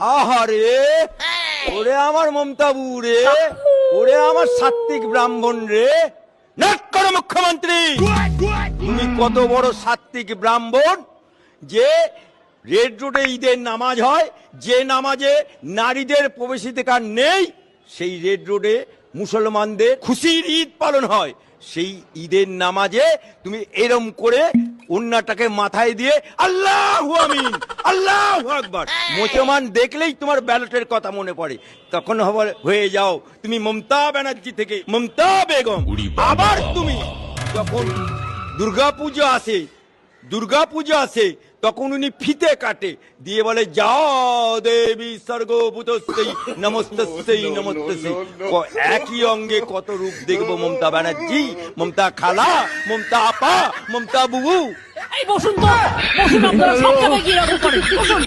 আহারে, ওরে আমার মমতাবু রে, ওরে আমার সাত্বিক ব্রাহ্মণ রে, নাক করো মুখ্যমন্ত্রী। তুমি কত বড় সাত্বিক ব্রাহ্মণ যে রেড রোডে ঈদের নামাজ হয়, যে নামাজে নারীদের প্রবেশাধিকার নেই, সেই রেড রোডে মুসলমানদের খুশির ঈদ পালন হয়। সেই ঈদের নামাজে তুমি এরম করে ওন্নাটাকে মাথায় দিয়ে আল্লাহু আমিন আল্লাহু আকবার মুসলমান দেখলেই তোমার ব্যালটের কথা মনে পড়ে। তখন হয়ে যাও তুমি মমতা ব্যানার্জি থেকে মমতা বেগম। আবার তুমি যখন দুর্গাপূজা আসে তখন উনি ফিতে কাটে দিয়ে বলে যাও দেবী সর্গভূতস্যৈ নমস্তস্যৈ নমস্তস্যৈ। একই অঙ্গে কত রূপ দেখবো মমতা ব্যানার্জি, মমতা খালা, মমতা আপা, মমতা বুবু। এই বসুন তো, বসুন, আপনারা সব জায়গায় গিয়ে এরকম করেন, বসুন।